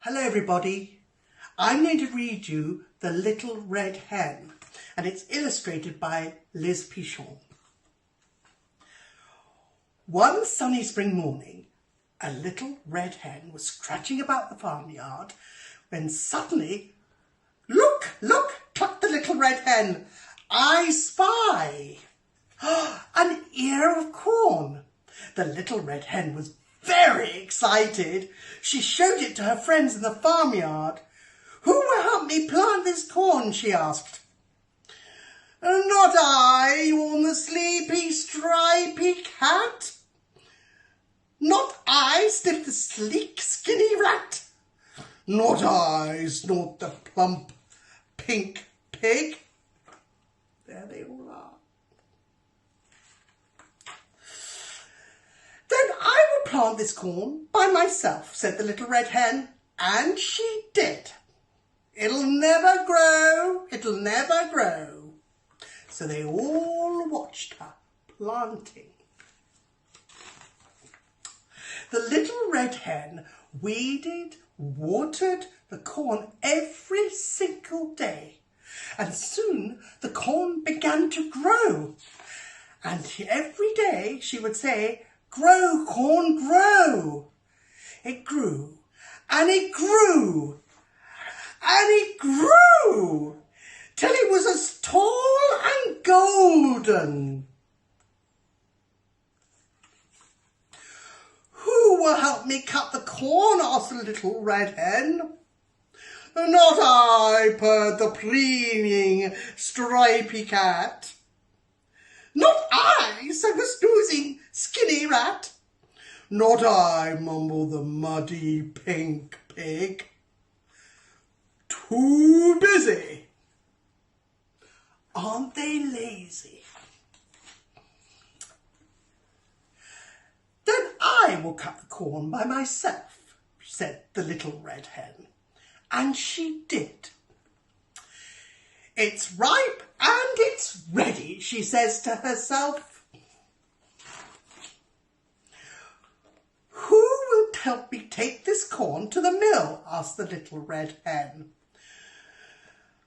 Hello everybody, I'm going to read you The Little Red Hen, and it's illustrated by Liz Pichon. One sunny spring morning, a little red hen was scratching about the farmyard when suddenly, "Look, look," clucked the little red hen, "I spy an ear of corn." The little red hen was very excited. She showed it to her friends in the farmyard. "Who will help me plant this corn?" she asked. "Not I, yawned the sleepy, stripy cat." "Not I," sniffed the sleek, skinny rat. "Not I," snorted the plump, pink pig. There they all are. "Then I will plant this corn by myself," said the little red hen, and she did. "It'll never grow, it'll never grow." So they all watched her planting. The little red hen weeded, watered the corn every single day, and soon the corn began to grow. And every day she would say, "Grow, corn, grow." It grew, and it grew, and it grew, till it was as tall and golden. "Who will help me cut the corn?" asked the little red hen. "Not I," purred the preening, stripy cat. "Not I," said the snoozing, skinny rat. "Not I," mumbled the muddy pink pig. "Too busy." Aren't they lazy? "Then I will cut the corn by myself," said the little red hen, and she did. "It's ripe and it's ready," she says to herself. "Who will help me take this corn to the mill?" asked the little red hen.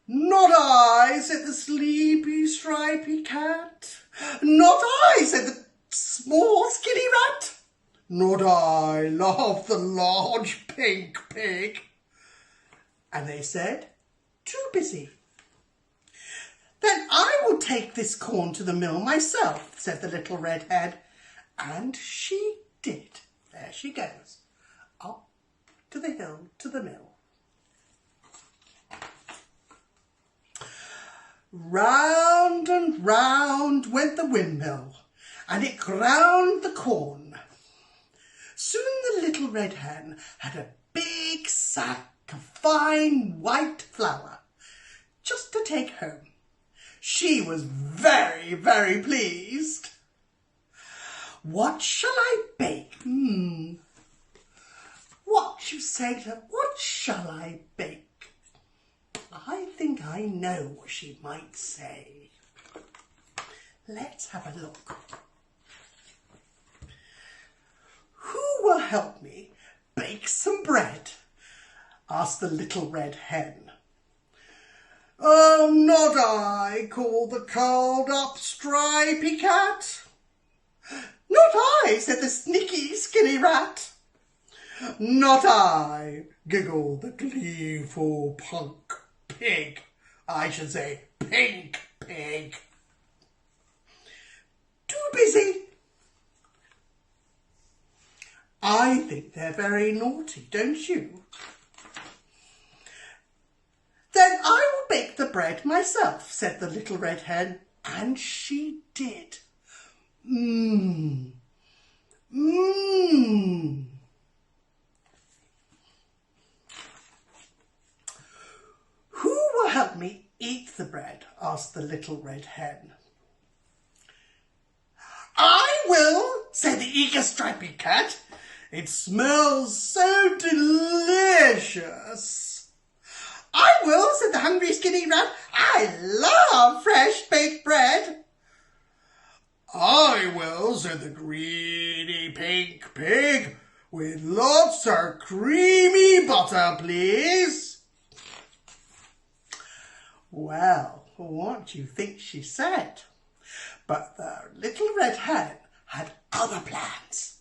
"Not I," said the sleepy, stripy cat. "Not I," said the small, skinny rat. "Not I," laughed the large pink pig. And they said, "Too busy." "Then I will take this corn to the mill myself," said the little red hen. And she did. There she goes, up to the hill to the mill. Round and round went the windmill, and it ground the corn. Soon the little red hen had a big sack of fine white flour just to take home. She was very, very pleased. "What shall I bake? What, you say to her, what shall I bake?" I think I know what she might say. Let's have a look. "Who will help me bake some bread?" asked the little red hen. "Oh, not I," called the curled up stripy cat. "Not I," said the sneaky skinny rat. "Not I," giggled the gleeful punk pig. I should say pink pig. "Too busy." I think they're very naughty, don't you? "Then I will bake the bread myself," said the little red hen, and she did. Mmm. Mmm. "Who will help me eat the bread?" asked the little red hen. "I will," said the eager stripy cat. "It smells so delicious." "I will," said the hungry skinny rat. "I love fresh baked bread." "I will," said the greedy pink pig. with lots of creamy butter, please. Well, what do you think she said? But the Little Red Hen had other plans.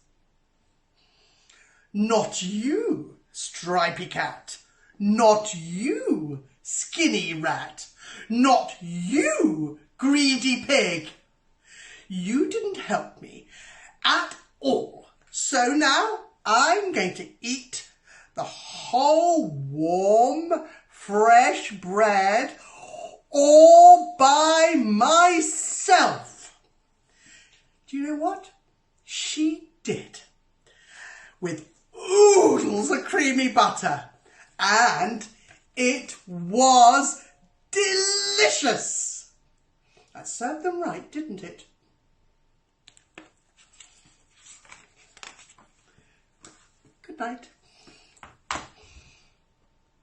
Not you, Stripy Cat. Not you, Skinny Rat. Not you, Greedy Pig. You didn't help me at all. So now I'm going to eat the whole warm, fresh bread all by myself. Do you know what? She did. With oodles of creamy butter. And it was delicious. That served them right, didn't it? Good night.